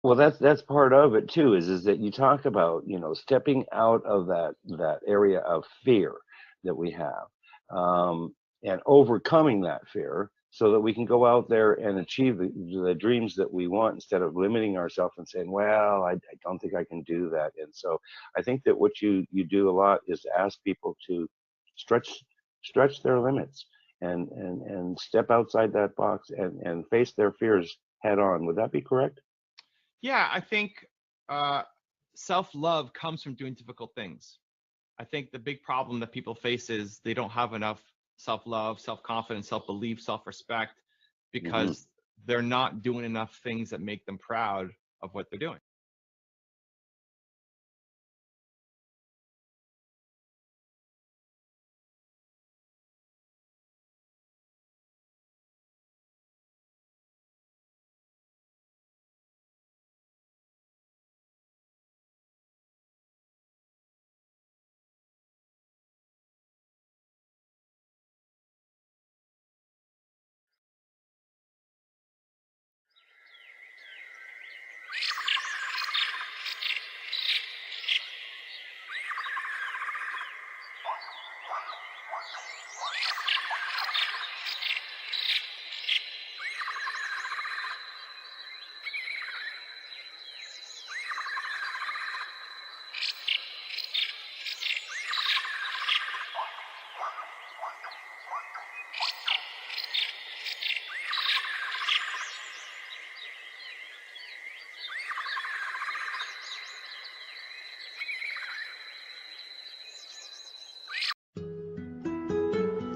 Well, that's part of it too, is that you talk about, stepping out of that area of fear that we have, and overcoming that fear so that we can go out there and achieve the dreams that we want instead of limiting ourselves and saying, well, I don't think I can do that. And so I think that what you do a lot is to ask people to stretch stretch their limits and step outside that box and face their fears head on. Would that be correct? Yeah, I think uh, self-love comes from doing difficult things. I think the big problem that people face is they don't have enough self-love, self-confidence, self-belief, self-respect Hmm. because they're not doing enough things that make them proud of what they're doing.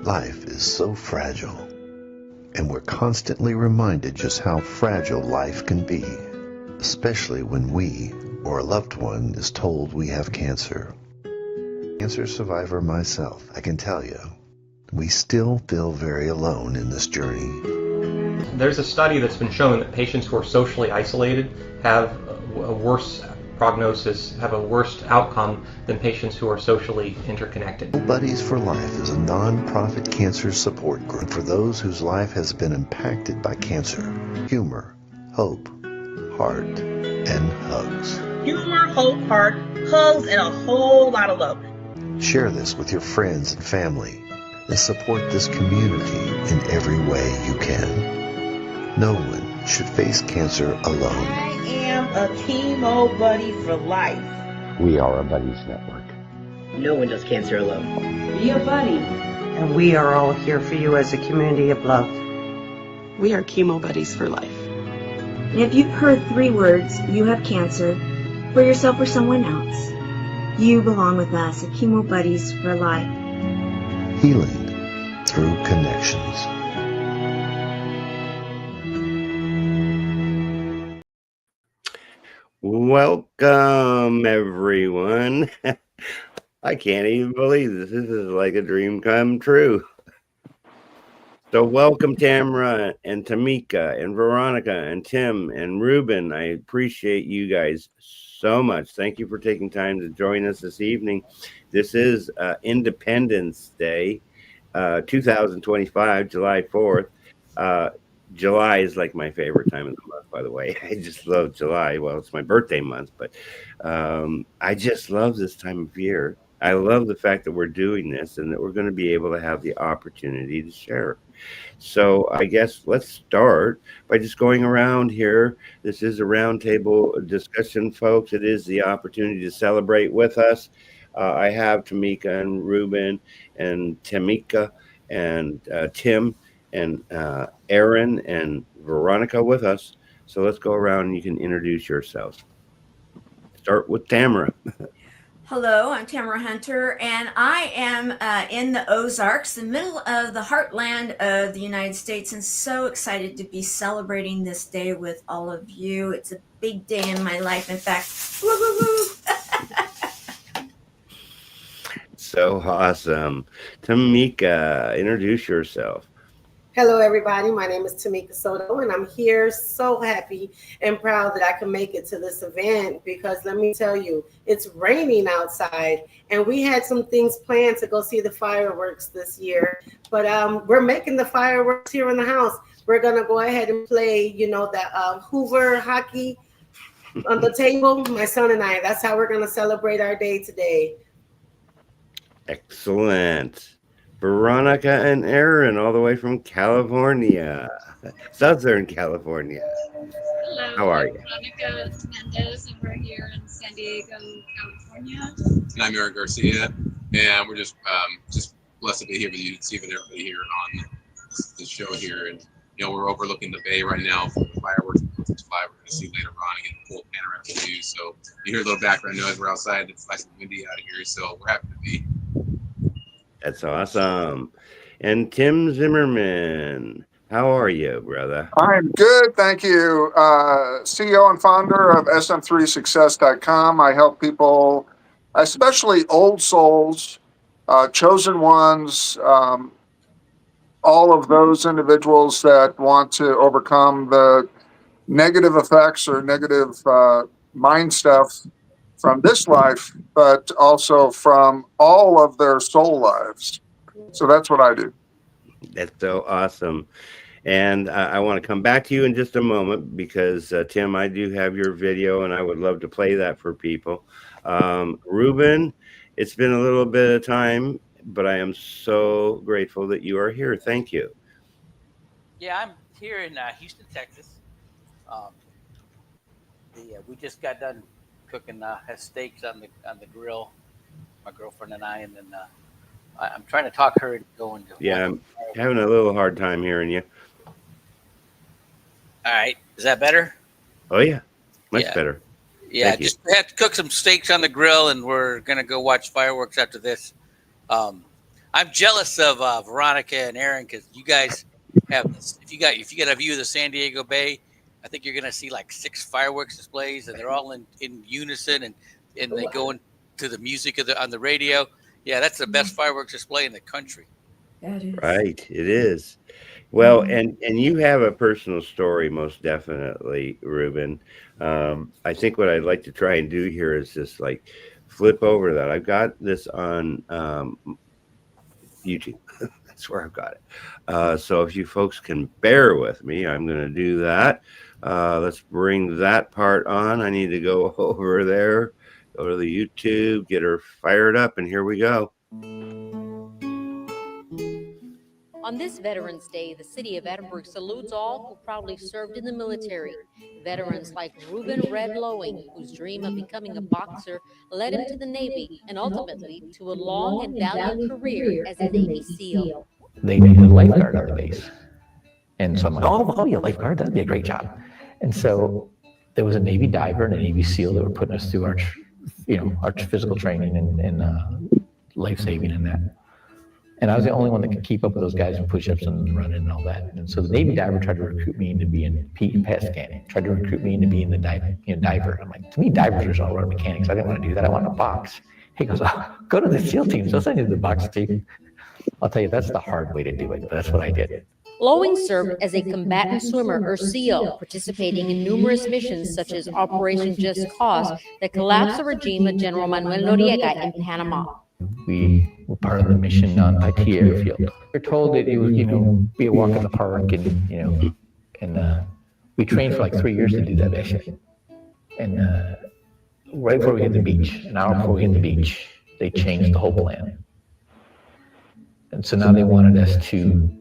Life is so fragile, and we're constantly reminded just how fragile life can be, especially when we or a loved one is told we have cancer. Cancer survivor myself, I can tell you, we still feel very alone in this journey. There's a study that's been shown that patients who are socially isolated have a worse prognosis, have a worse outcome than patients who are socially interconnected. Buddies for Life is a non-profit cancer support group for those whose life has been impacted by cancer. Humor, hope, heart, and hugs. Humor, hope, heart, hugs, and a whole lot of love. Share this with your friends and family and support this community in every way you can. No one should face cancer alone. I am a chemo buddy for life. We are a Buddies Network. No one does cancer alone. Be a buddy. And we are all here for you as a community of love. We are chemo buddies for life. And if you've heard 3 words, you have cancer, for yourself or someone else, you belong with us at Chemo Buddies for Life. Healing through connections. Welcome, everyone. I can't even believe this. This is like a dream come true. So welcome, Tamara and Tamika and Veronica and Tim and Reuben. I appreciate you guys so much. Thank you for taking time to join us this evening. This is Independence Day, 2025, July 4th. July is like my favorite time of the month, by the way. I just love July. Well, it's my birthday month, but I just love this time of year. I love the fact that we're doing this and that we're going to be able to have the opportunity to share. So I guess let's start by just going around here. This is a roundtable discussion, folks. It is the opportunity to celebrate with us. I have Tamika and Reuben and Tamika and Tim and Aaron and Veronica with us. So let's go around and you can introduce yourselves. Start with Tamara. Hello, I'm Tamara Hunter, and I am in the Ozarks, the middle of the heartland of the United States, and so excited to be celebrating this day with all of you. It's a big day in my life. In fact, woo, woo, woo. So awesome. Tamika, introduce yourself. Hello, everybody. My name is Tamika Soto, and I'm here so happy and proud that I can make it to this event because let me tell you, it's raining outside, and we had some things planned to go see the fireworks this year, but we're making the fireworks here in the house. We're going to go ahead and play, the Hoover on the table, my son and I. That's how we're going to celebrate our day today. Excellent. Veronica and Aaron, all the way from California, Southern California. Hello, How are I'm you? Veronica Mendez, and we're here in San Diego, California. And I'm Aaron Garcia, and we're just blessed to be here with you, see with everybody here on the show here. And we're overlooking the bay right now for the fireworks. We're going to see later on and get the full panoramic view. So you hear a little background noise. We're outside. It's nice and windy out here, so we're happy to be. That's awesome. And Tim Zimmerman, how are you, brother? I'm good, thank you. CEO and founder of SM3success.com. I help people, especially old souls, chosen ones, all of those individuals that want to overcome the negative effects or negative mind stuff from this life, but also from all of their soul lives. So that's what I do. That's so awesome. And I want to come back to you in just a moment because, Tim, I do have your video and I would love to play that for people. Reuben, it's been a little bit of time, but I am so grateful that you are here. Thank you. Yeah, I'm here in Houston, Texas. We just got done cooking steaks on the grill, my girlfriend and I, and then I'm trying to talk her into going to. Yeah, I'm having a little hard time hearing you. All right, is that better? Oh yeah, much better. Yeah, just had to cook some steaks on the grill, and we're gonna go watch fireworks after this. I'm jealous of Veronica and Aaron because you guys have this. If you got a view of the San Diego Bay, I think you're gonna see like 6 fireworks displays, and they're all in unison, and they go into the music on the radio. Yeah, that's the best fireworks display in the country. That is. Right, it is. Well, and you have a personal story, most definitely, Reuben. I think what I'd like to try and do here is just like flip over that. I've got this on YouTube. That's where I've got it. So if you folks can bear with me, I'm going to do that. Let's bring that part on. I need to go over there, go to the YouTube, get her fired up, and here we go. On this Veterans Day, the city of Edinburgh salutes all who proudly served in the military. Veterans like Reuben Red Lowing, whose dream of becoming a boxer led him to the Navy and ultimately to a long and valiant career as a Navy SEAL. They needed a lifeguard on the base. And so I'm like, oh, I'll be a lifeguard. That'd be a great job. And so there was a Navy diver and a Navy SEAL that were putting us through our physical training and life saving and that. And I was the only one that could keep up with those guys and push-ups and running and all that. And so the Navy diver tried to recruit me into being PET scanning, tried to recruit me into being the diver. I'm like, to me, divers are all run mechanics. I didn't want to do that. I want to box. He goes, oh, go to the SEAL teams. They'll send you to the box team. I'll tell you, that's the hard way to do it, but that's what I did. Lowing served as a combatant swimmer or SEAL, participating in numerous missions such as Operation Just Cause that collapsed the regime of General Manuel Noriega in Panama. We were part of the mission on Paitilla Airfield. We were told that it would, be a walk in the park, and we trained for like 3 years to do that mission. And right before we hit the beach, an hour before we hit the beach, they changed the whole plan. And so now they wanted us to.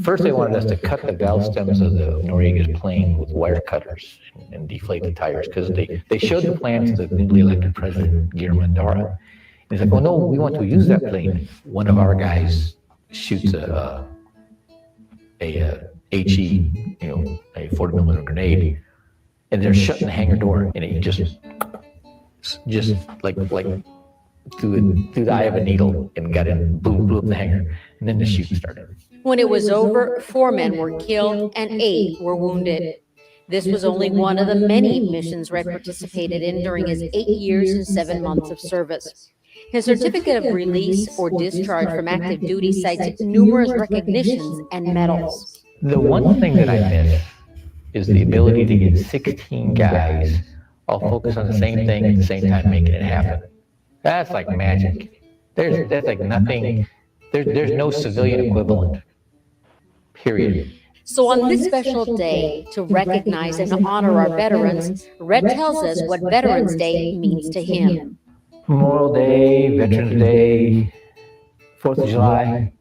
First, they wanted us to cut the valve stems of the Noriega's plane with wire cutters and deflate the tires because they showed the plan to the newly elected president, Guillermo. He's like, oh no, we want to use that plane. One of our guys shoots a HE, a 40mm grenade, and they're shutting the hangar door, and it just like through the eye of a needle and got in, boom, blew up the hangar, and then the shooting started. When it was over, 4 men were killed and 8 were wounded. This was only one of the many missions Red participated in during his 8 years and 7 months of service. His certificate of release or discharge from active duty cites numerous recognitions and medals. The one thing that I miss is the ability to get 16 guys all focused on the same thing at the same time, making it happen. That's like magic. That's like nothing. There's no civilian equivalent, period. So, on this special day to recognize and honor our veterans, Red tells us what Veterans Day means to him. Memorial Day, Veterans Day, 4th of July.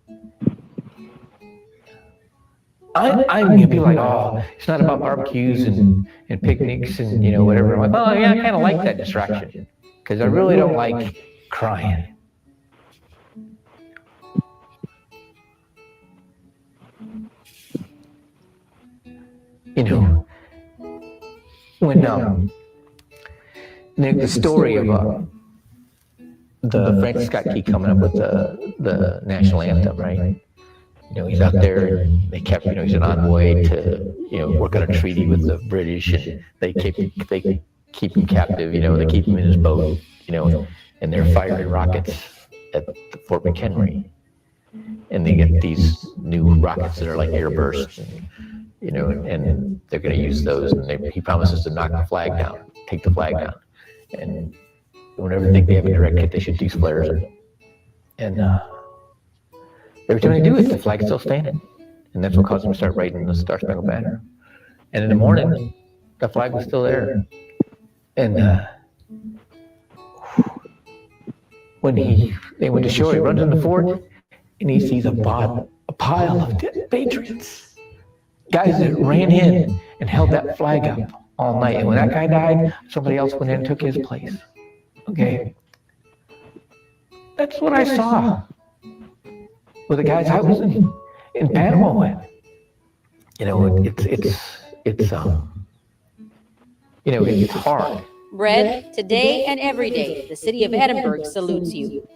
I'm people like, oh, it's not about barbecues and picnics and whatever. I'm like, oh yeah, I kind of like that distraction because I really don't like crying. When the story of the Francis Scott Key coming up with the national anthem, right? He's out there and they kept, he's an envoy to, work on a treaty with the British and they keep him captive, they keep him in his boat, and they're firing rockets at Fort McHenry. And they get these new rockets that are like airburst, and they're going to use those. And he promises to knock the flag down, take the flag down. And whenever they think they have a direct hit, they shoot these flares. And every time they do it, the flag's still standing. And that's what caused them to start writing the Star Spangled Banner. And in the morning, the flag was still there. And when they went to shore, he runs in the fort and he sees a pile of dead patriots. Guys that ran in and held that flag up all night. And when that guy died, somebody else went in and took his place. Okay. That's what I saw with the guys I was in Panama with. It's hard. Red, today and every day, the city of Edinburgh salutes you.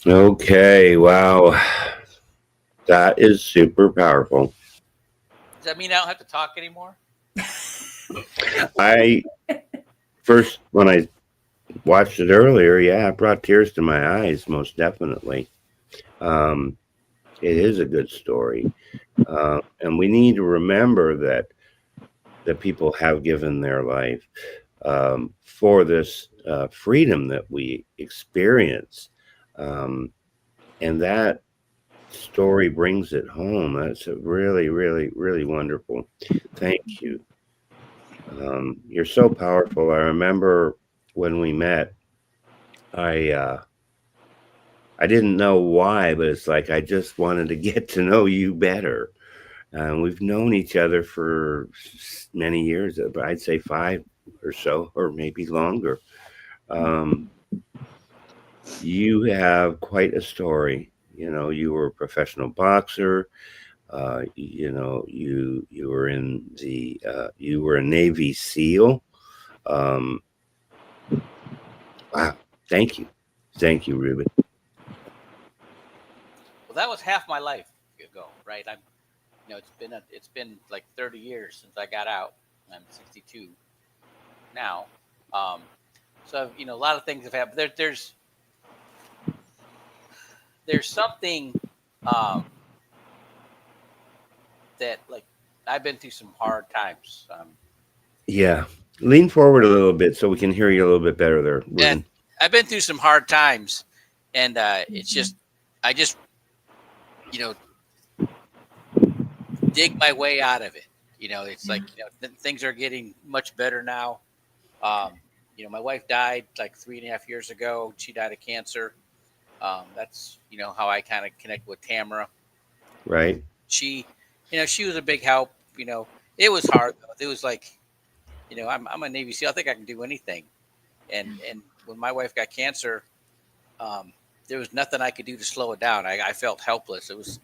Okay, wow. That is super powerful. Does that mean I don't have to talk anymore? When I watched it earlier, it brought tears to my eyes, most definitely. It is a good story. And we need to remember that people have given their life for this freedom that we experience. And that story brings it home. That's a really, really, really wonderful. Thank you. You're so powerful. I remember when we met, I didn't know why, but it's like I just wanted to get to know you better. We've known each other for many years, but I'd say 5 or so, or maybe longer. You have quite a story. You were a professional boxer. You were in the you were a Navy SEAL. Wow. Thank you, Reuben. Well, that was half my life ago, right? It's been like 30 years since I got out. I'm 62 now. So a lot of things have happened. There's something that, like, I've been through some hard times. Yeah. Lean forward a little bit so we can hear you a little bit better there, Reuben. And I've been through some hard times, and it's just, I just, dig my way out of it. It's like, things are getting much better now. My wife died like 3.5 years ago. She died of cancer. That's, how I kind of connect with Tamara. Right. She was a big help. It was hard though. It was like, I'm a Navy SEAL. I think I can do anything. And when my wife got cancer, there was nothing I could do to slow it down. I felt helpless. It was,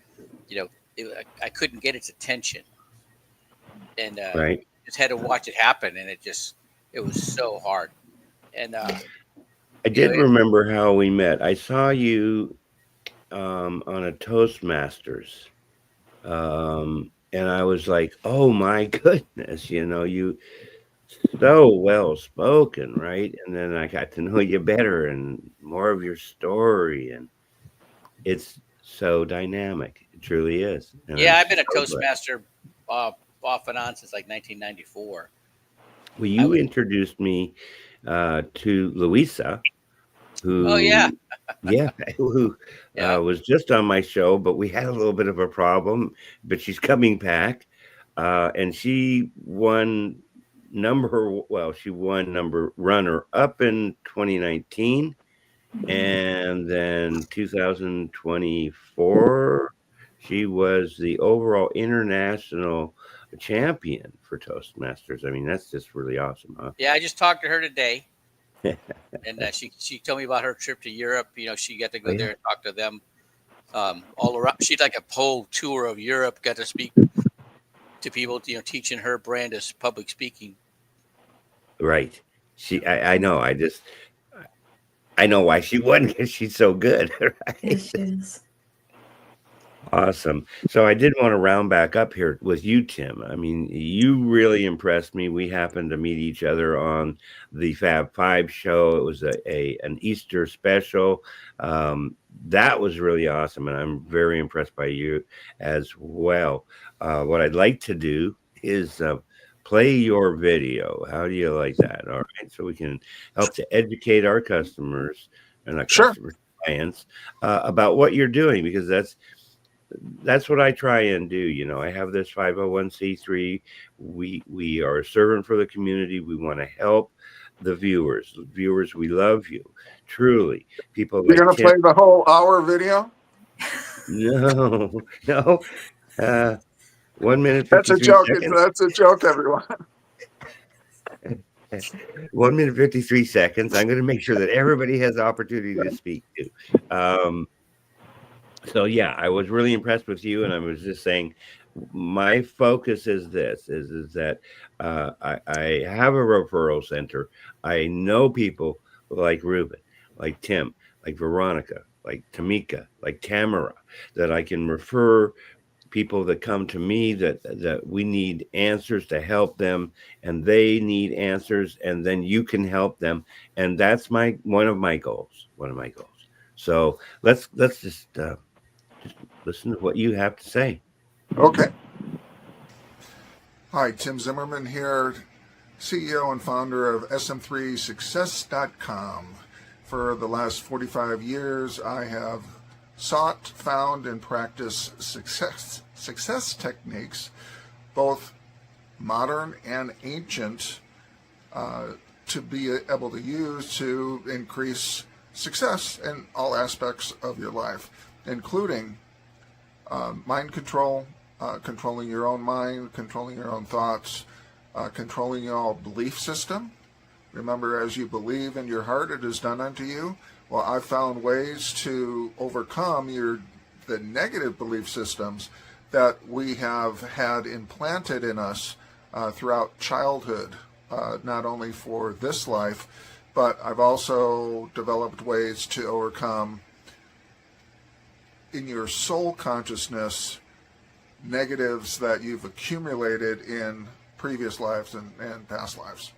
I couldn't get its attention. And right. Just had to watch it happen. And it was so hard. And I did remember how we met. I saw you on a Toastmasters. And I was like, oh my goodness, you so well spoken, right? And then I got to know you better and more of your story. And it's so dynamic. It truly is. And Yeah, I'm I've been a so glad. Toastmaster off and on since like 1994. Well, you introduced me to Louisa, Oh yeah, who, yeah, who yeah. was just on my show, but we had a little bit of a problem. But she's coming back, and she won she won number runner up in 2019, and then 2024 she was the overall international champion for Toastmasters. I mean, that's just really awesome, huh? Yeah, I just talked to her today, and she told me about her trip to Europe. You know, she got to go there and talk to them all around. She'd like a whole tour of Europe. Got to speak to people, you know, teaching her brand of public speaking. Right. I know. I know why she won, because she's so good. Right? Yes, she is. Awesome. So I did want to round back up here with you, Tim. I mean, you really impressed me. We happened to meet each other on the Fab Five show. It was an Easter special. That was really awesome, and I'm very impressed by you as well. What I'd like to do is play your video. How do you like that? All right, so we can help to educate our customers and our customers, clients, about what you're doing, because that's what I try and do. You know, I have this 501c3. We are a servant for the community. We want to help the viewers. Viewers, we love you. Truly. People You're like going to play the whole hour video? No. 1 minute, That's a 53 joke. seconds. That's a joke, everyone. 1 minute, 53 seconds. I'm going to make sure that everybody has the opportunity to speak to. So yeah, I was really impressed with you, and I was just saying, my focus is this: is that I have a referral center. I know people like Reuben, like Tim, like Veronica, like Tamika, like Tamara, that I can refer people that come to me that we need answers to help them, and they need answers, and then you can help them, and that's one of my goals. So let's just listen to what you have to say. Okay. Hi, Tim Zimmerman here, CEO and founder of SM3Success.com. For the last 45 years, I have sought, found, and practiced success techniques, both modern and ancient, to be able to use to increase success in all aspects of your life, including mind control, controlling your own mind, controlling your own thoughts, controlling your own belief system. Remember, as you believe in your heart, it is done unto you. Well, I've found ways to overcome the negative belief systems that we have had implanted in us throughout childhood, not only for this life, but I've also developed ways to overcome in your soul consciousness negatives that you've accumulated in previous lives and past lives.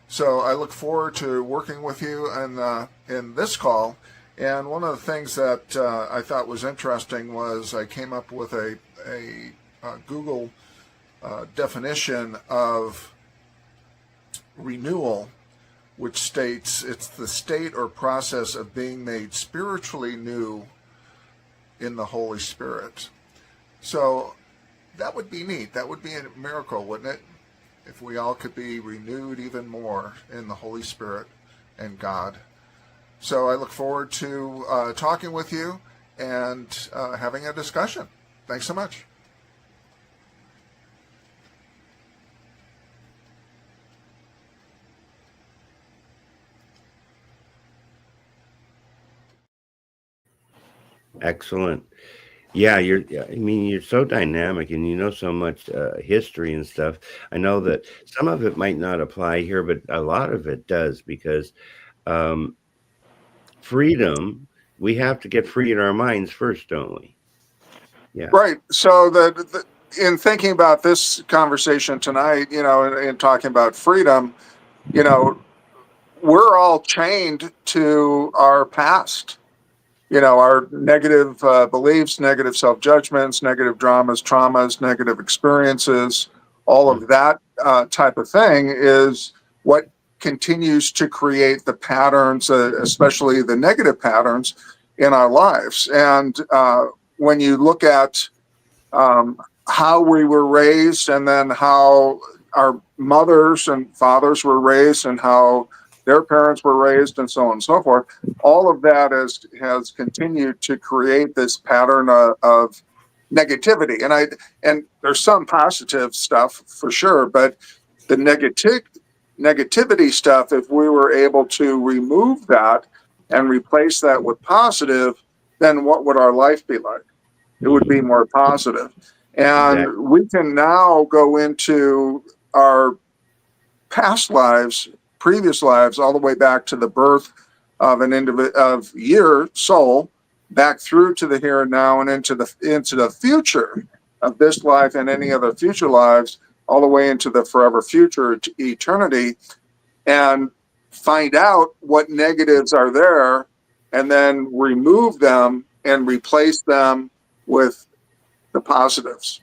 So I look forward to working with you in this call. And one of the things that I thought was interesting was I came up with a Google definition of renewal, which states it's the state or process of being made spiritually new in the Holy Spirit. So that would be neat. That would be a miracle, wouldn't it? If we all could be renewed even more in the Holy Spirit and God. So I look forward to talking with you and having a discussion. Thanks so much. Excellent. Yeah, you're so dynamic, and you know so much history and stuff. I know that some of it might not apply here, but a lot of it does, because freedom, we have to get free in our minds first, don't we? Yeah. Right. So in thinking about this conversation tonight, in talking about freedom, we're all chained to our past. our negative beliefs, negative self-judgments, negative dramas, traumas, negative experiences, all of that type of thing is what continues to create the patterns, especially the negative patterns in our lives. And when you look at how we were raised, and then how our mothers and fathers were raised, and how their parents were raised, and so on and so forth, all of that has continued to create this pattern of negativity. And there's some positive stuff for sure, but the negativity stuff, if we were able to remove that and replace that with positive, then what would our life be like? It would be more positive. And Exactly. we can now go into our past lives, previous lives, all the way back to the birth of of your soul, back through to the here and now, and into the future of this life and any other future lives, all the way into the forever future, to eternity, and find out what negatives are there, and then remove them and replace them with the positives.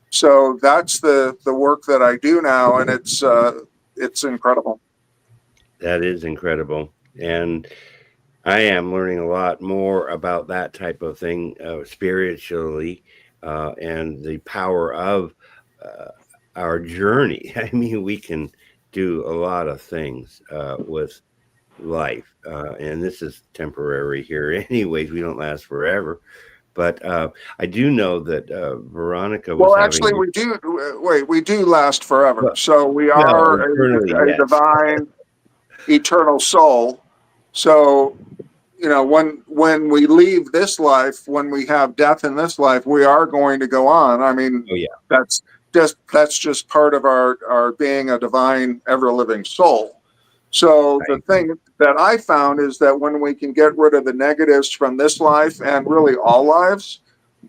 So that's the work that I do now, and it's incredible. That is incredible. And I am learning a lot more about that type of thing spiritually, and the power of uh, our journey. I mean, we can do a lot of things with life, and this is temporary here. Anyways, we don't last forever. But I do know that Veronica was Well, having. actually, we do last forever. Well, So we no, are eternally, a yes. divine, eternal soul. So when we leave this life, when we have death in this life, we are going to go on. I mean, Oh, yeah. that's just part of our being a divine, ever living soul. So the thing that I found is that when we can get rid of the negatives from this life, and really all lives,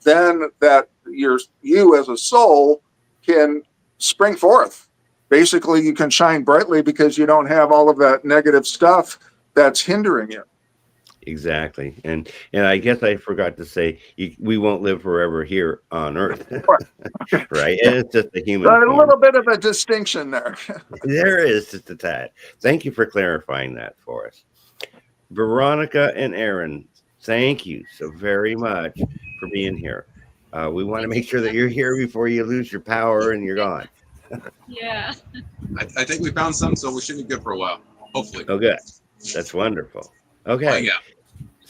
then that you as a soul can spring forth. Basically, you can shine brightly because you don't have all of that negative stuff that's hindering you. Exactly. And I guess I forgot to say we won't live forever here on Earth. Right? And it's just a human A form. little bit of a distinction there. There is just a tad. Thank you for clarifying that for us. Veronica and Aaron, thank you so very much for being here. We want to make sure that you're here before you lose your power and you're gone. Yeah. I think we found some, so we should be good for a while. Hopefully. Oh, good. That's wonderful. Okay. Oh, yeah.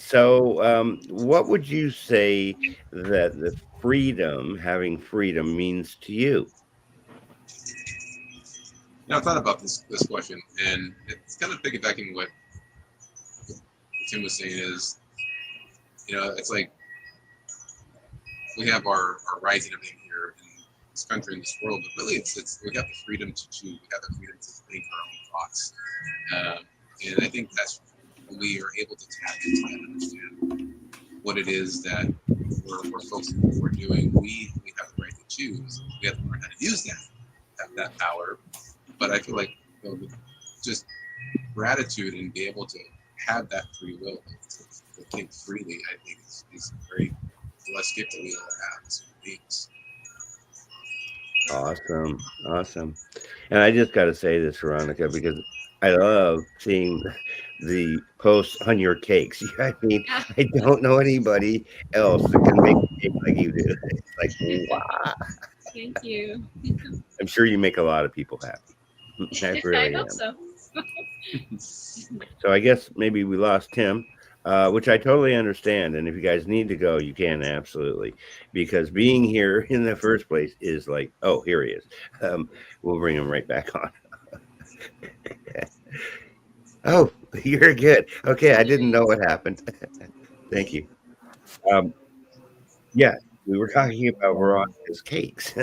So, what would you say that having freedom means to you? I've thought about this question, and it's kind of piggybacking what Tim was saying is, it's like we have our rights and everything here in this country, in this world, but really it's we got the freedom to choose, we got the freedom to think our own thoughts, and I think that's when we are able to tap into and understand what it is that we're focusing on, what we're doing. We have the right to choose. We have to learn how to use that power. But I feel like just gratitude and be able to have that free will to think freely, I think is a very blessed gift that we all have as human beings. Awesome. And I just got to say this, Veronica, because I love seeing the posts on your cakes. I mean, I don't know anybody else that can make a cake like you do. It's like, wow. Thank you. I'm sure you make a lot of people happy. I really I am. hope so. So I guess maybe we lost Tim, which I totally understand. And if you guys need to go, you can absolutely, because being here in the first place is like, oh, here he is. We'll bring him right back on. Oh, you're good. Okay, I didn't know what happened. Thank you. Yeah, we were talking about Veronica's cakes,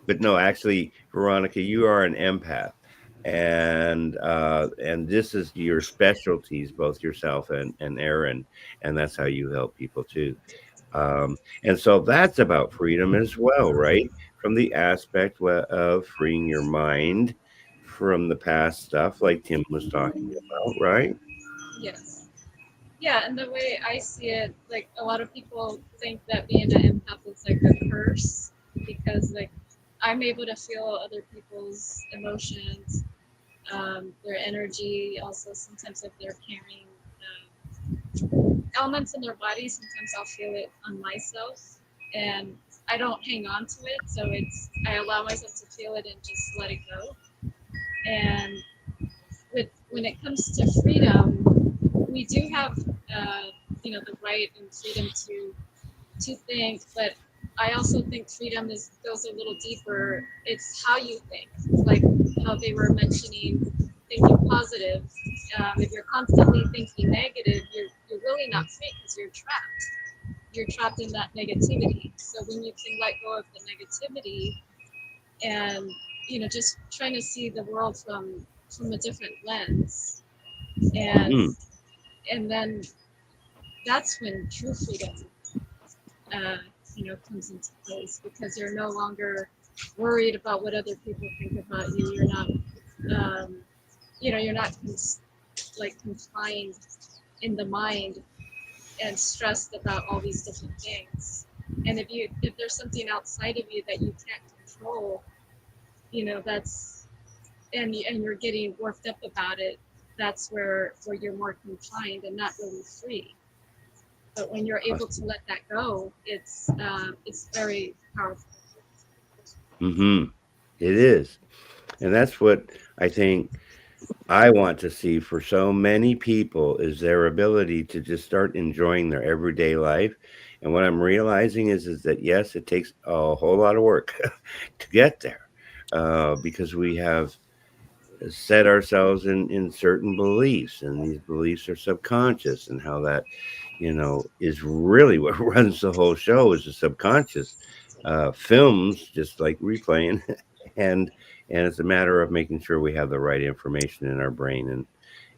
but no, actually, Veronica, you are an empath, and this is your specialties, both yourself and Aaron, and that's how you help people too. And so that's about freedom as well, right? From the aspect of freeing your mind from the past stuff, like Tim was talking about, right? Yes. Yeah, and the way I see it, like a lot of people think that being an empath is like a curse because like I'm able to feel other people's emotions, their energy. Also, sometimes if they're carrying elements in their body, sometimes I'll feel it on myself, and I don't hang on to it. So I allow myself to feel it and just let it go. And when it comes to freedom, we do have the right and freedom to think, but I also think freedom goes a little deeper. It's how you think, like how they were mentioning thinking positive. If you're constantly thinking negative, you're really not free because you're trapped. You're trapped in that negativity. So when you can let go of the negativity and just trying to see the world from a different lens, and then that's when true freedom comes into place, because you're no longer worried about what other people think about you. You're not you're not confined in the mind and stressed about all these different things. And if there's something outside of you that you can't control, that's and you're getting worked up about it, that's where you're more confined and not really free. But when you're able to let that go, it's very powerful. It is. And that's what I think I want to see for so many people is their ability to just start enjoying their everyday life. And what I'm realizing is that yes, it takes a whole lot of work to get there, because we have set ourselves in certain beliefs, and these beliefs are subconscious, and how that is really what runs the whole show is the subconscious films, just like replaying, and it's a matter of making sure we have the right information in our brain,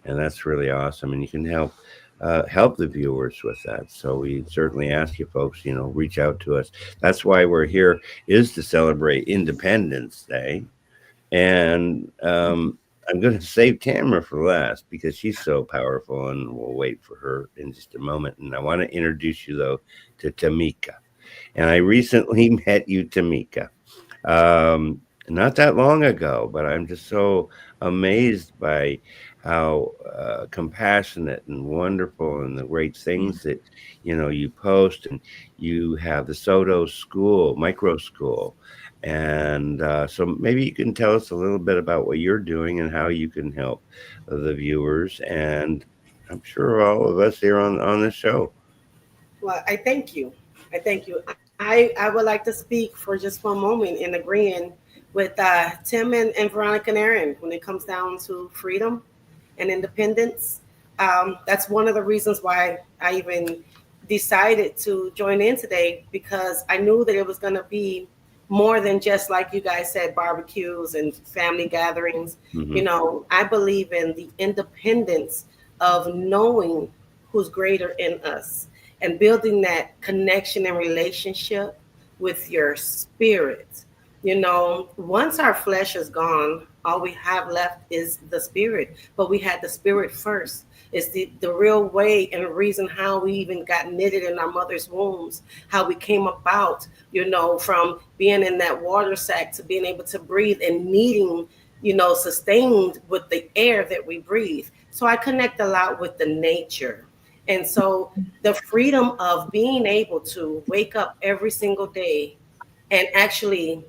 and that's really awesome, and you can help the viewers with that. So we certainly ask you folks, reach out to us. That's why we're here, is to celebrate Independence Day. And I'm going to save Tamara for last because she's so powerful, and we'll wait for her in just a moment. And I want to introduce you, though, to Tamika. And I recently met you, Tamika, not that long ago, but I'm just so amazed by how compassionate and wonderful, and the great things that you post. And you have the Soto school, micro school, and so maybe you can tell us a little bit about what you're doing and how you can help the viewers, and I'm sure all of us here on this show. Well, I thank you. I thank you. I would like to speak for just one moment in agreeing with Tim and Veronica and Aaron when it comes down to freedom and independence. That's one of the reasons why I even decided to join in today, because I knew that it was going to be more than just, like you guys said, barbecues and family gatherings. I believe in the independence of knowing who's greater in us and building that connection and relationship with your spirit. Once our flesh is gone, all we have left is the spirit. But we had the spirit first. It's the real way and reason how we even got knitted in our mother's wombs, how we came about, from being in that water sack to being able to breathe and needing, sustained with the air that we breathe. So I connect a lot with the nature. And so the freedom of being able to wake up every single day and actually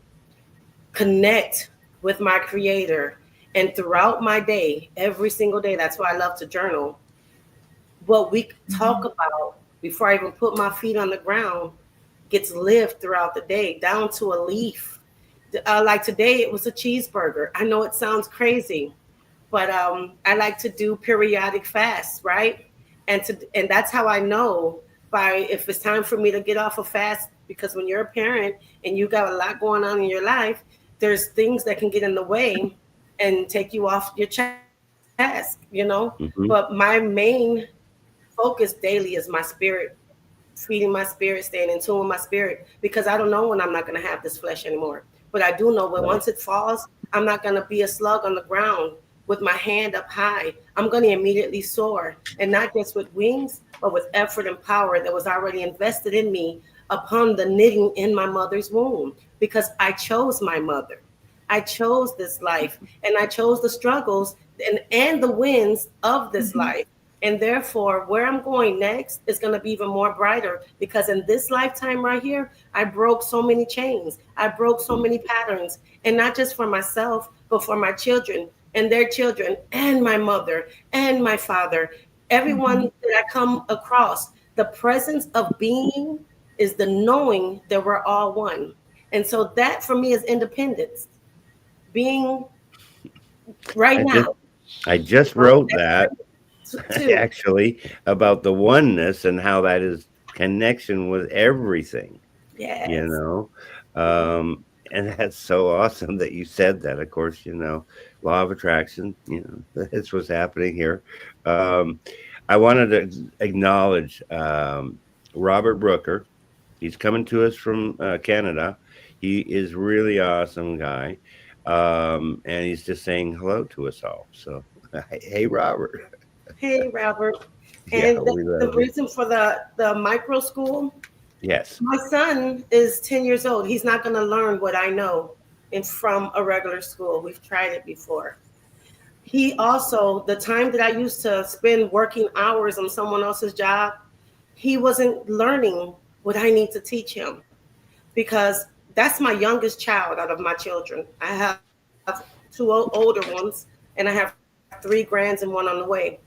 connect with my creator, and throughout my day, every single day, that's why I love to journal. What we talk about before I even put my feet on the ground gets lived throughout the day, down to a leaf. Like today, it was a cheeseburger. I know it sounds crazy, but I like to do periodic fasts, right? And that's how I know by if it's time for me to get off a fast, because when you're a parent and you got a lot going on in your life, there's things that can get in the way and take you off your task, But my main focus daily is my spirit, feeding my spirit, staying in tune with my spirit, because I don't know when I'm not going to have this flesh anymore. But I do know when once it falls, I'm not going to be a slug on the ground with my hand up high, I'm going to immediately soar, and not just with wings, but with effort and power that was already invested in me upon the knitting in my mother's womb, because I chose my mother. I chose this life, and I chose the struggles and the wins of this life. And therefore, where I'm going next is going to be even more brighter, because in this lifetime right here, I broke so many chains. I broke so many patterns, and not just for myself, but for my children and their children and my mother and my father, everyone that I come across. The presence of being is the knowing that we're all one. And so that for me is independence. Being right now. I just You know, wrote that's that too. actually about the oneness and how that is connection with everything, you Yes. know. And that's so awesome that you said that. Of course, law of attraction, that's what's happening here. I wanted to acknowledge Robert Brooker. He's coming to us from Canada. He is really awesome guy. And he's just saying hello to us all. So, hey, Robert. Hey, Robert. Yeah, And we the love you. reason for the micro school, Yes. my son is 10 years old. He's not going to learn what I know from a regular school. We've tried it before. He also, the time that I used to spend working hours on someone else's job, he wasn't learning what I need to teach him, because that's my youngest child out of my children. I have two older ones, and I have three grands and one on the way.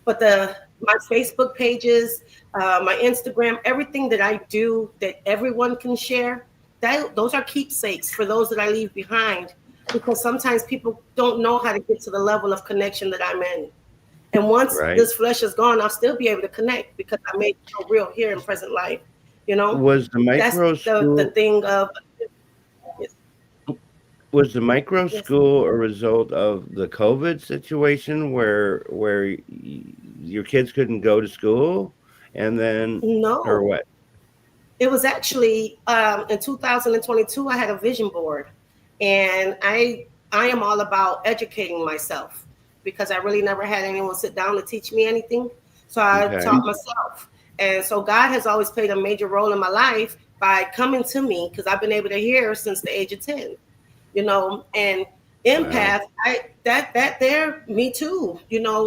But my Facebook pages, my Instagram, everything that I do that everyone can share, those are keepsakes for those that I leave behind, because sometimes people don't know how to get to the level of connection that I'm in. And once Right. this flesh is gone, I'll still be able to connect, because I made it so real here in present life. Was the That's micro the school thing of. was the micro Yes. school a result of the COVID situation where your kids couldn't go to school, and then or No, what? it was actually in 2022. I had a vision board, and I am all about educating myself, because I really never had anyone sit down to teach me anything. So I Okay. taught myself, and so God has always played a major role in my life by coming to me, because I've been able to hear since the age of 10. And Wow. empath, that there, me too.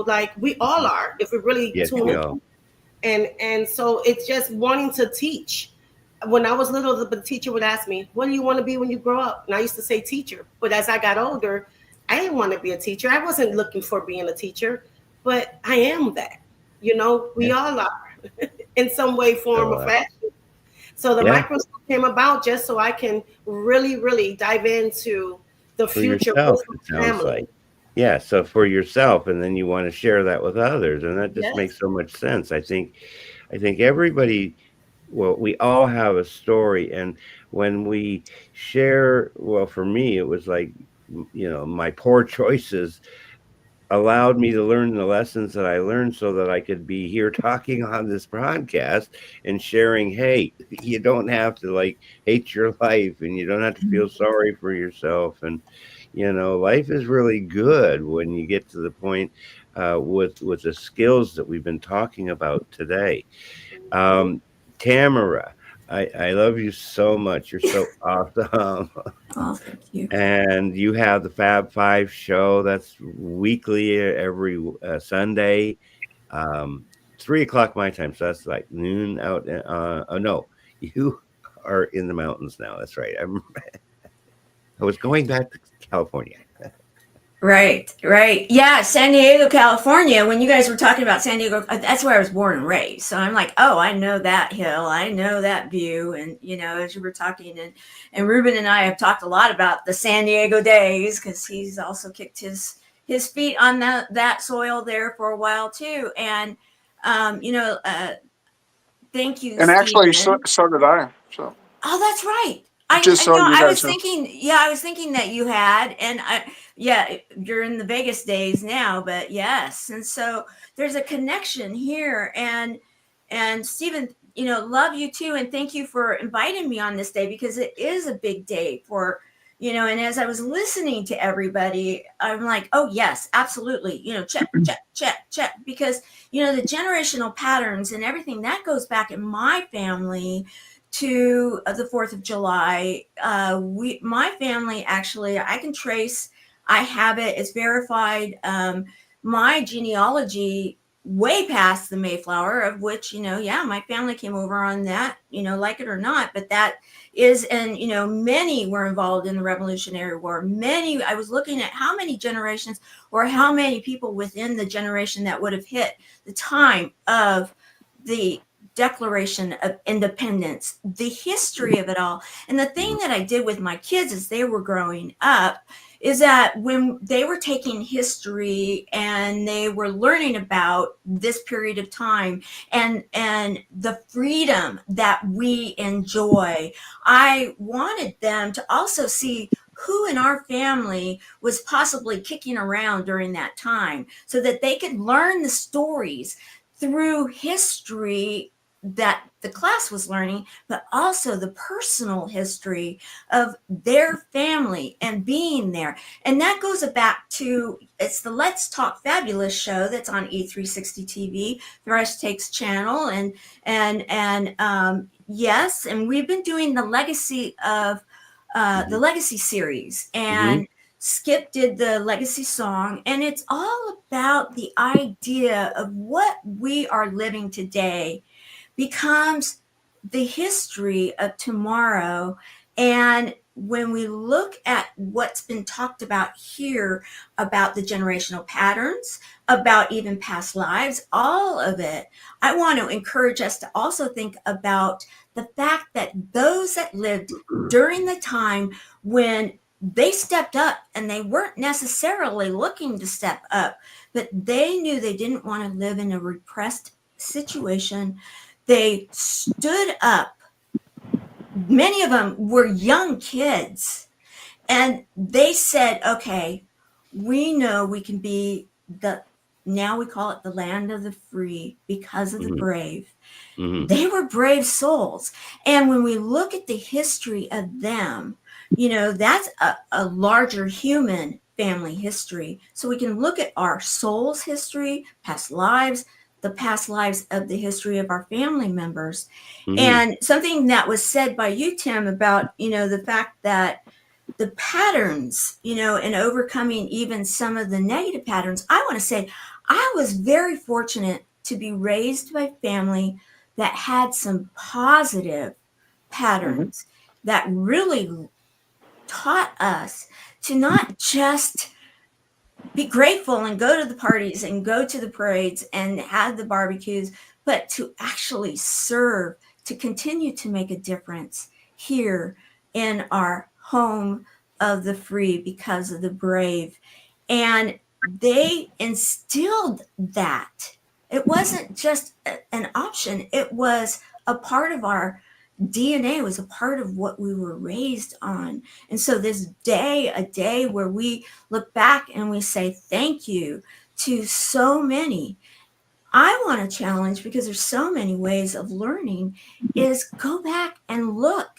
Like we all are, if we really Yes, tune we in. all. And so it's just wanting to teach. When I was little, the teacher would ask me, what do you want to be when you grow up? And I used to say teacher. But as I got older, I didn't want to be a teacher. I wasn't looking for being a teacher, but I am that. We Yeah. all are in some way, form, or So, fashion. So the yeah, microscope came about just so I can really, really dive into the for future yourself, with it my sounds family. like. Yeah, so for yourself, and then you want to share that with others, and that just Yes. makes so much sense. I think everybody, well, we all have a story, and when we share, well, for me, it was like, my poor choices allowed me to learn the lessons that I learned so that I could be here talking on this broadcast and sharing, hey, you don't have to like hate your life, and you don't have to feel sorry for yourself. And, life is really good when you get to the point with the skills that we've been talking about today. Um, Tamara, I love you so much. You're so awesome. Oh, thank you. And you have the Fab Five show that's weekly every Sunday, 3 o'clock my time. So that's like noon out. Oh no, you are in the mountains now. That's right. I was going back to California. Right. Yeah, San Diego, California. When you guys were talking about San Diego, that's where I was born and raised. So I'm like, oh, I know that hill. I know that view. And, as you were talking, and Reuben and I have talked a lot about the San Diego days, because he's also kicked his feet on that soil there for a while too. And, thank you, And actually, so, Stephen. so did I. So Oh, that's right. just I so know. you I guys was know. thinking. Yeah, I was thinking that you had, and you're in the Vegas days now, but yes, and so there's a connection here, and Stephen, love you too, and thank you for inviting me on this day, because it is a big day for And as I was listening to everybody, I'm like, oh yes, absolutely, check, check, check, check, because the generational patterns and everything that goes back in my family to the 4th of July. My family, actually, I can trace, I have it, it's verified, my genealogy way past the Mayflower, of which, my family came over on that, like it or not, but that is, and, many were involved in the Revolutionary War. I was looking at how many generations or how many people within the generation that would have hit the time of the Declaration of Independence, the history of it all. And the thing that I did with my kids as they were growing up is that when they were taking history and they were learning about this period of time and the freedom that we enjoy, I wanted them to also see who in our family was possibly kicking around during that time, so that they could learn the stories through history that the class was learning, but also the personal history of their family and being there. And that goes back to, it's the Let's Talk Fabulous show that's on E360 TV, Thresh Takes channel. Yes, and we've been doing the legacy of the legacy series, and Skip did the legacy song, and it's all about the idea of what we are living today becomes the history of tomorrow. And when we look at what's been talked about here, about the generational patterns, about even past lives, all of it, I want to encourage us to also think about the fact that those that lived during the time when they stepped up, and they weren't necessarily looking to step up, but they knew they didn't want to live in a repressed situation. They stood up. Many of them were young kids, and they said, okay, we know we can be now we call it the land of the free because of the brave. They were brave souls. And when we look at the history of them, that's a larger human family history. So we can look at our soul's history, past lives, the past lives of the history of our family members. And something that was said by you, Tim, about, the fact that the patterns, and overcoming even some of the negative patterns, I want to say I was very fortunate to be raised by family that had some positive patterns that really taught us to not just be grateful and go to the parties and go to the parades and have the barbecues, but to actually serve, to continue to make a difference here in our home of the free because of the brave. And they instilled that. It wasn't just an option. It was a part of our DNA, was a part of what we were raised on. And so this day, a day where we look back and we say thank you to so many, I want to challenge, because there's so many ways of learning, is go back and look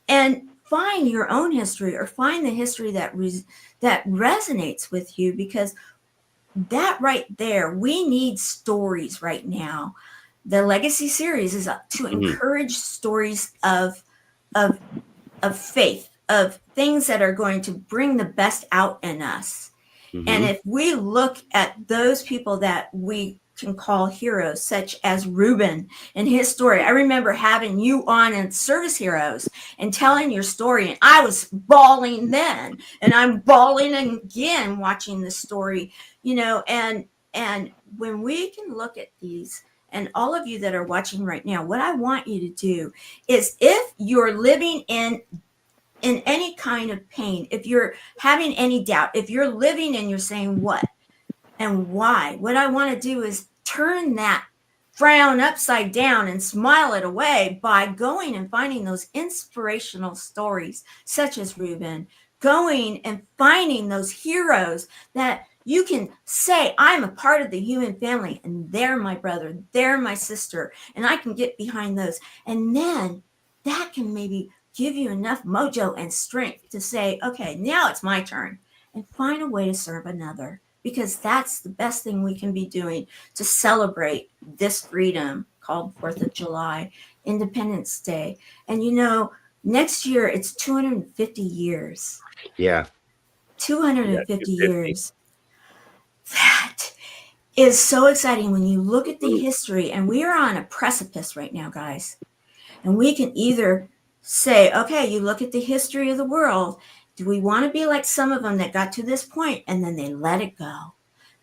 and find your own history, or find the history that resonates with you, because that right there, we need stories right now. The legacy series is to encourage stories of faith, of things that are going to bring the best out in us. And if we look at those people that we can call heroes, such as Reuben and his story. I remember having you on in Service Heroes and telling your story, and I was bawling then, and I'm bawling again watching the story, and when we can look at these, and all of you that are watching right now, what I want you to do is, if you're living in any kind of pain, if you're having any doubt, if you're living and you're saying what and why, what I want to do is turn that frown upside down and smile it away by going and finding those inspirational stories, such as Reuben, going and finding those heroes that you can say, I'm a part of the human family, and they're my brother, they're my sister, and I can get behind those. And then that can maybe give you enough mojo and strength to say, okay, now it's my turn, and find a way to serve another, because that's the best thing we can be doing to celebrate this freedom called 4th of July, Independence Day. And next year it's 250 years. Yeah. 250 years. That is so exciting when you look at the history, and we are on a precipice right now, guys. And we can either say, okay, you look at the history of the world. Do we want to be like some of them that got to this point and then they let it go?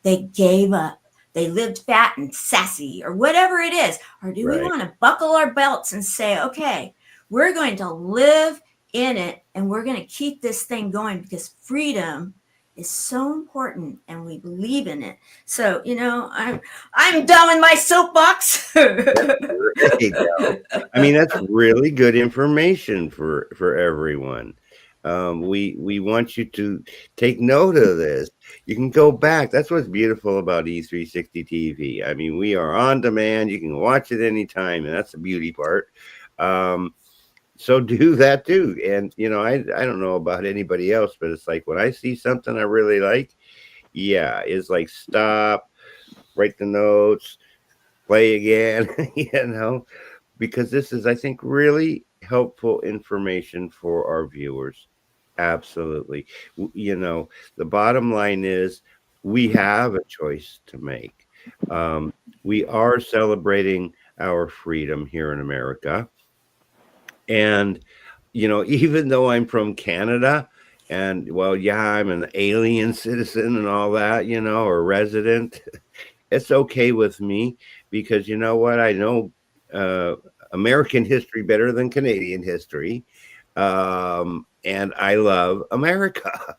They gave up. They lived fat and sassy or whatever it is. Or do we want to buckle our belts and say, okay, we're going to live in it and we're going to keep this thing going, because freedom is so important and we believe in it. So, I'm done with my soapbox. Great. I mean, that's really good information for everyone. We want you to take note of this. You can go back. That's what's beautiful about E360 TV. I mean, we are on demand. You can watch it anytime, and that's the beauty part. So do that too. And I don't know about anybody else, but it's like when I see something I really like, it's like stop, write the notes, play again, because this is, I think, really helpful information for our viewers. Absolutely. The bottom line is we have a choice to make. We are celebrating our freedom here in America. And, even though I'm from Canada and, I'm an alien citizen and all that, or resident, it's okay with me, because you know what? I know American history better than Canadian history. And I love America,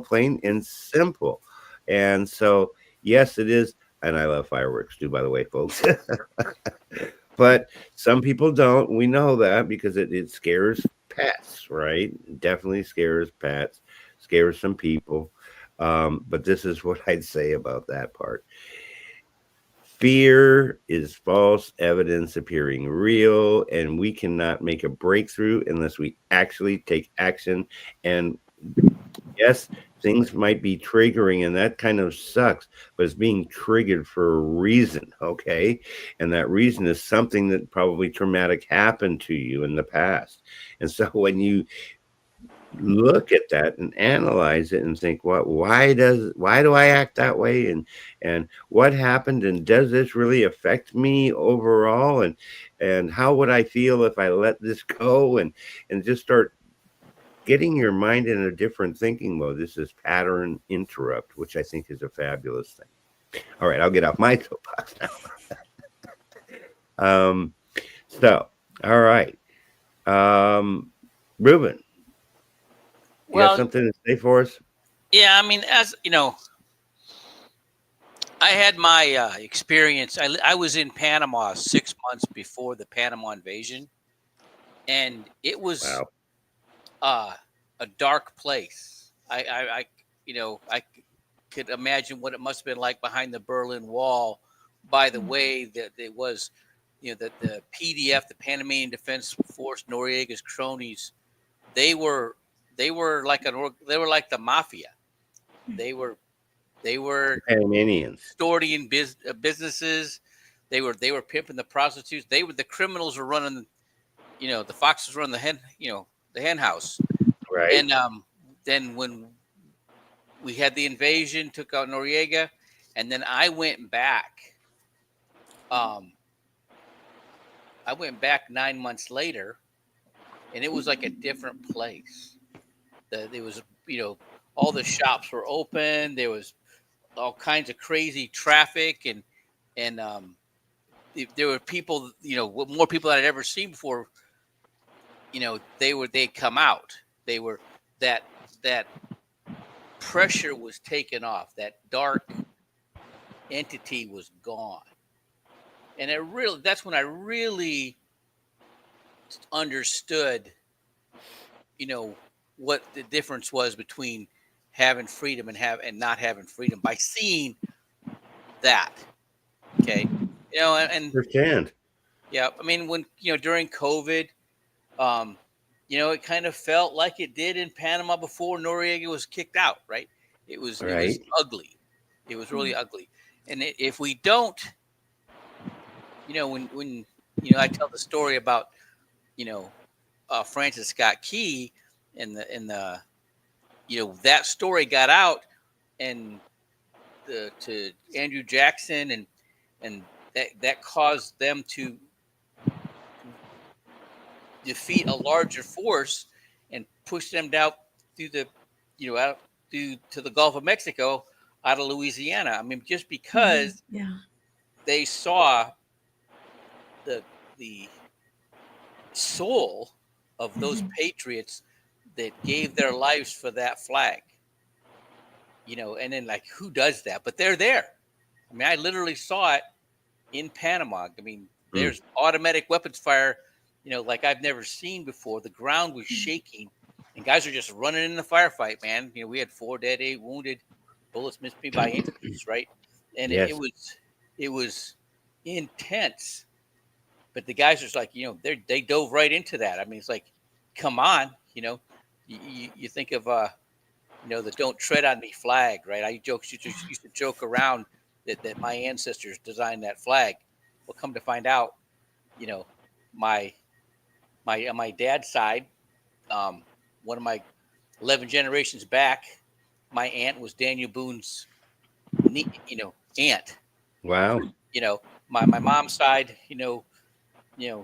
plain and simple. And so, yes, it is. And I love fireworks too, by the way, folks. But some people don't. We know that because it scares pets, right? It definitely scares pets, scares some people. But this is what I'd say about that part. Fear is false evidence appearing real, and we cannot make a breakthrough unless we actually take action. And yes, things might be triggering, and that kind of sucks, but it's being triggered for a reason, okay? And that reason is something that probably traumatic happened to you in the past. And so when you look at that and analyze it and think, why do I act that way, and what happened, and does this really affect me overall, and how would I feel if I let this go, and just start getting your mind in a different thinking mode. This is pattern interrupt, which I think is a fabulous thing. All right, I'll get off my soapbox now. So all right, Reuben, you got something to say for us? Yeah, I mean, as you know, I had my experience. I was in Panama 6 months before the Panama invasion, and it was a dark place. I could imagine what it must have been like behind the Berlin Wall, by the way that it was, that the PDF, the Panamanian Defense Force, Noriega's cronies, they were like the mafia. They were Panamanians extorting businesses. They were pimping the prostitutes. The criminals were running. The foxes run the hen house. Right. And then when we had the invasion, took out Noriega, and then I went back. I went back 9 months later, and it was like a different place. There was, all the shops were open. There was all kinds of crazy traffic, and there were people, more people that I'd ever seen before. They'd come out. They were that pressure was taken off. That dark entity was gone, and that's when I really understood, what the difference was between having freedom and not having freedom, by seeing that. Okay, and understand. Yeah, I mean, when during COVID, it kind of felt like it did in Panama before Noriega was kicked out, right? It was ugly. It was really ugly. And if we don't, when I tell the story about, Francis Scott Key and the that story got out and to Andrew Jackson and that caused them to defeat a larger force and push them down through the, out to the Gulf of Mexico out of Louisiana. I mean, just because they saw the soul of those patriots that gave their lives for that flag, and then like, who does that? But they're there. I mean, I literally saw it in Panama. I mean, there's automatic weapons fire, like I've never seen before. The ground was shaking and guys are just running in the firefight, man. We had 4 dead, 8 wounded, bullets missed me by inches, right? And it was intense. But the guys are just like, they dove right into that. I mean, it's like, come on, you think of, the "Don't Tread on Me" flag, right? I used to joke around that my ancestors designed that flag. Well, come to find out, my on my dad's side, one of my 11 generations back, my aunt was Daniel Boone's, aunt. Wow. My mom's side,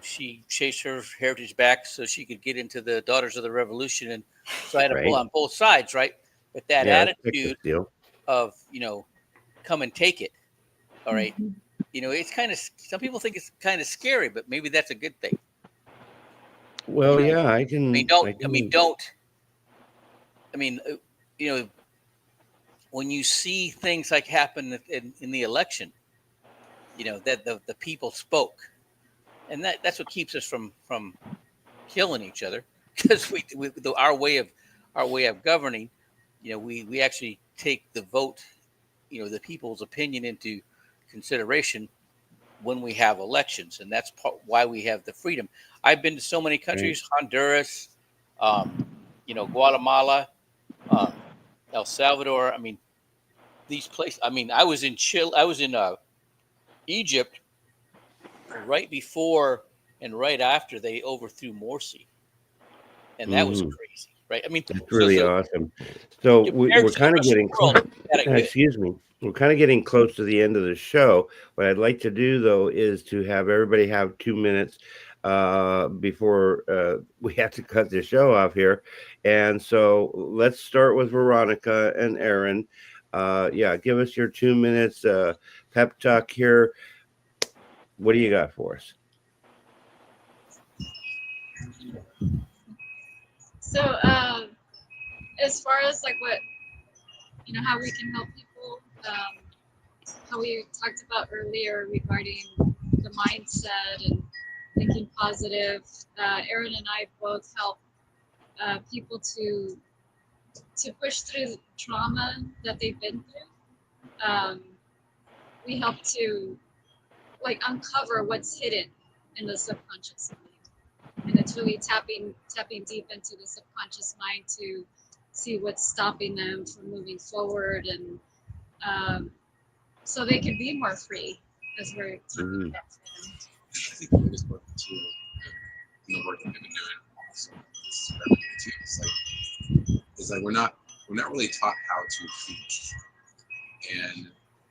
she chased her heritage back so she could get into the Daughters of the Revolution, and so I had to pull on both sides, right? But that attitude of, come and take it, all right. It's kind of, some people think it's kind of scary, but maybe that's a good thing. Well, yeah, I can. When you see things like happen in the election, that the people spoke, and that's what keeps us from killing each other, because our way of governing, we actually take the vote, the people's opinion into consideration when we have elections, and that's why we have the freedom. I've been to so many countries, Honduras, Guatemala, El Salvador. I mean, these places. I mean, I was in Chile. I was in Egypt right before and right after they overthrew Morsi, and that was crazy, right? I mean, that's really awesome. So we're kind of getting close. Excuse me. We're kind of getting close to the end of the show. What I'd like to do, though, is to have everybody have 2 minutes before we have to cut the show off here. And so let's start with Veronica and Aaron. Give us your 2 minutes pep talk here. What do you got for us? So, as far as like what, how we can help people, how we talked about earlier regarding the mindset and thinking positive, Aaron and I both help people to push through trauma that they've been through. We help to uncover what's hidden in the subconscious mind, and it's really tapping deep into the subconscious mind to see what's stopping them from moving forward, and so they can be more free, as we're talking about. I think the biggest part too, in the work that we've been doing, so it's like we're not really taught how to feel, and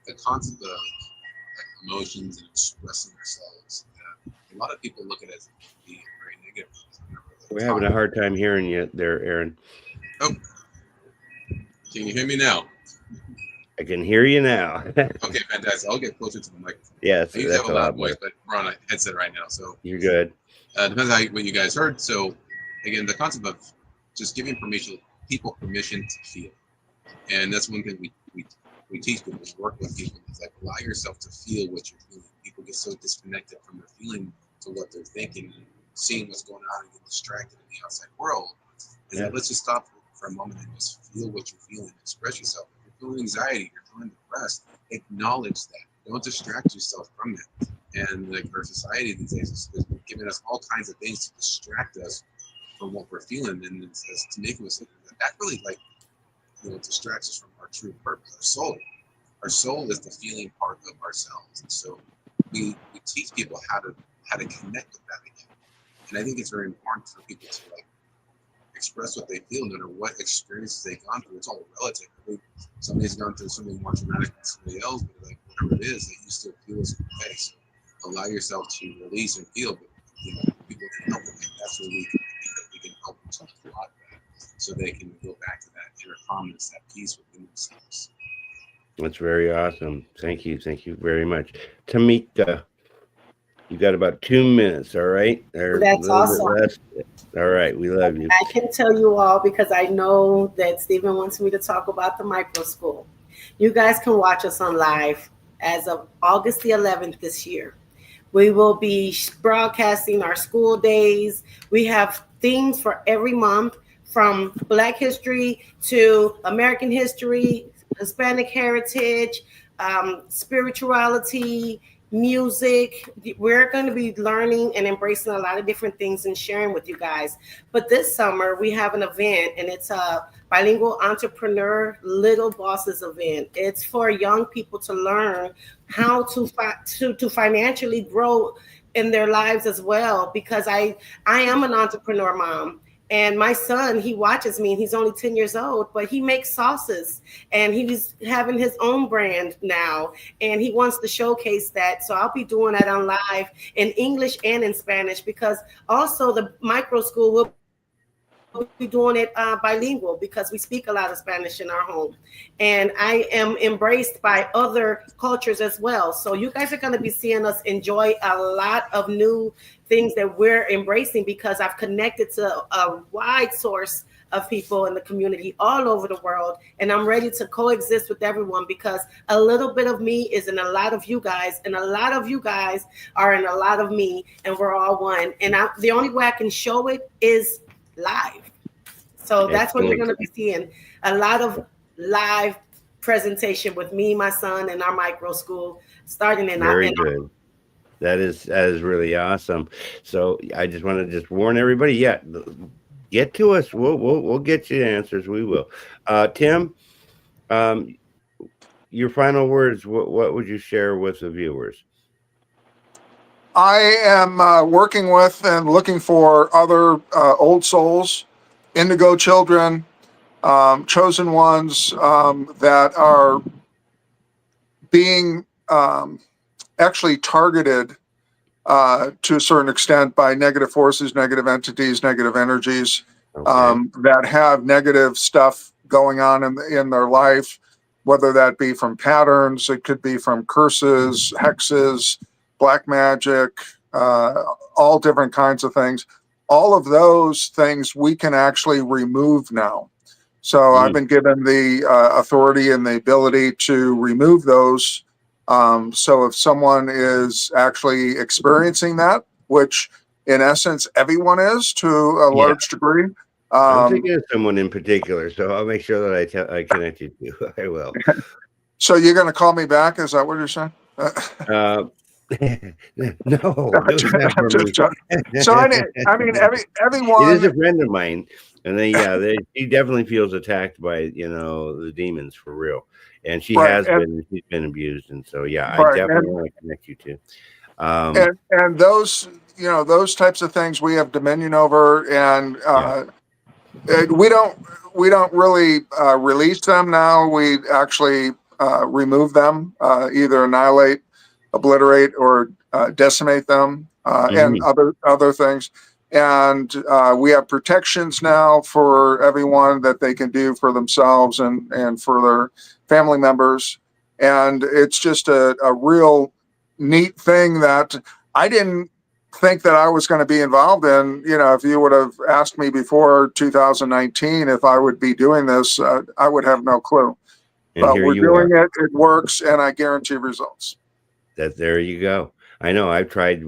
the concept of emotions and expressing ourselves. A lot of people look at it as being very negative. We're having a hard time hearing you there, Aaron. Oh, can you hear me now? I can hear you now. Okay, fantastic. I'll get closer to the microphone. Yes, I usually have a loud voice, but we're on a headset right now, so you're good. Depends on what you guys heard. So, again, the concept of just giving people permission to feel, and that's one thing we teach people, we work with people. It's like, allow yourself to feel what you're feeling. People get so disconnected from their feeling to what they're thinking, and seeing what's going on and get distracted in the outside world. Is that let's just stop for a moment and just feel what you're feeling, express yourself. If you're feeling anxiety, you're feeling depressed, acknowledge that. Don't distract yourself from it. And like our society these days is giving us all kinds of things to distract us from what we're feeling. And as Tamika was saying, that really like, distracts us from our true purpose, our soul. Our soul is the feeling part of ourselves. And so we teach people how to connect with that again. And I think it's very important for people to like express what they feel, no matter what experiences they've gone through. It's all relative. I think somebody's gone through something more traumatic than somebody else, but like whatever it is, that you still feel is okay. So allow yourself to release and feel. But people can help them. That's where we can help them to block that, so they can go back to that inner calmness, that peace within themselves. That's very awesome. Thank you very much, Tamika. You got about 2 minutes, all right? Or That's awesome. All right, we love you. I can tell you all, because I know that Stephen wants me to talk about the micro school. You guys can watch us on live as of August the 11th this year. We will be broadcasting our school days. We have themes for every month, from Black history to American history, Hispanic heritage, spirituality, music. We're going to be learning and embracing a lot of different things and sharing with you guys. But this summer we have an event, and it's a bilingual entrepreneur little bosses event. It's for young people to learn how to financially grow in their lives as well, because I am an entrepreneur mom. And my son, he watches me, and he's only 10 years old, but he makes sauces, and he's having his own brand now, and he wants to showcase that. So I'll be doing that on live in English and in Spanish, because also the micro school will be doing it bilingual, because we speak a lot of Spanish in our home, and I am embraced by other cultures as well. So you guys are going to be seeing us enjoy a lot of new things that we're embracing, because I've connected to a wide source of people in the community all over the world, and I'm ready to coexist with everyone, because a little bit of me is in a lot of you guys, and a lot of you guys are in a lot of me, and we're all one. And the only way I can show it is live. So that's what you're going to be seeing, a lot of live presentation with me, my son, and our micro school starting in Very good. That is really awesome. So I just want to warn everybody. Yeah, get to us. We'll get you answers. We will. Tim, your final words. What would you share with the viewers? I am working with and looking for other old souls, indigo children, chosen ones that are being actually targeted to a certain extent by negative forces, negative entities, negative energies, that have negative stuff going on in their life, whether that be from patterns, it could be from curses, hexes, black magic, all different kinds of things. All of those things we can actually remove now. So I've been given the authority and the ability to remove those. So if someone is actually experiencing that, which in essence everyone is to a large degree. I'm thinking of someone in particular, so I'll make sure that I connect you to. I will. So you're going to call me back? Is that what you're saying? No, so I mean, everyone. It is a friend of mine, and she definitely feels attacked by the demons for real, and she's been abused, and so I definitely want to connect you to. And those those types of things we have dominion over, and we don't really release them now. We actually remove them, either annihilate, obliterate, or decimate them, and other things. And we have protections now for everyone that they can do for themselves and for their family members. And it's just a real neat thing that I didn't think that I was going to be involved in. If you would have asked me before 2019 if I would be doing this, I would have no clue. But we're doing it. It works, and I guarantee results. There you go. I know I've tried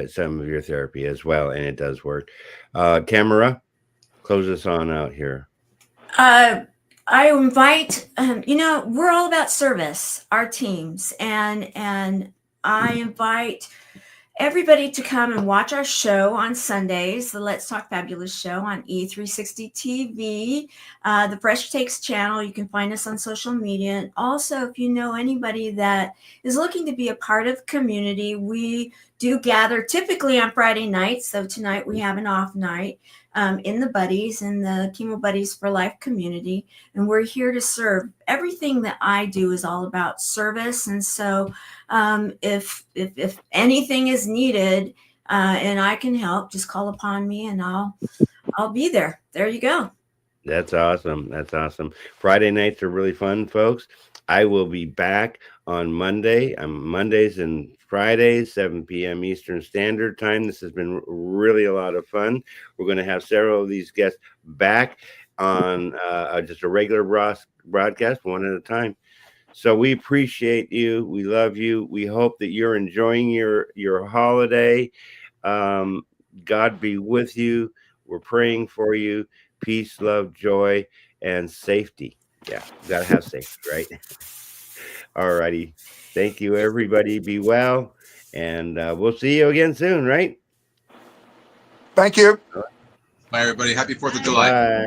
some of your therapy as well, and it does work. Tamara, close us on out here. I invite, we're all about service, our teams, and I invite everybody to come and watch our show on Sundays, the Let's Talk Fabulous show on E360 TV, the Fresh Takes channel. You can find us on social media. And also, if you know anybody that is looking to be a part of the community, we do gather typically on Friday nights. So tonight we have an off night in the Buddies, in the Chemo Buddies for Life community. And we're here to serve. Everything that I do is all about service. And so if anything is needed and I can help, just call upon me and I'll be there. There you go. That's awesome. That's awesome. Friday nights are really fun, folks. I will be back on Monday. Mondays and Fridays, 7 p.m. Eastern Standard Time. This has been really a lot of fun. We're going to have several of these guests back on just a regular broadcast, one at a time. So we appreciate you. We love you. We hope that you're enjoying your holiday. God be with you. We're praying for you. Peace, love, joy, and safety. Yeah, you got to have safety, right? All righty. Thank you, everybody. Be well. And we'll see you again soon, right? Thank you. Bye, everybody. Happy 4th of July. Bye.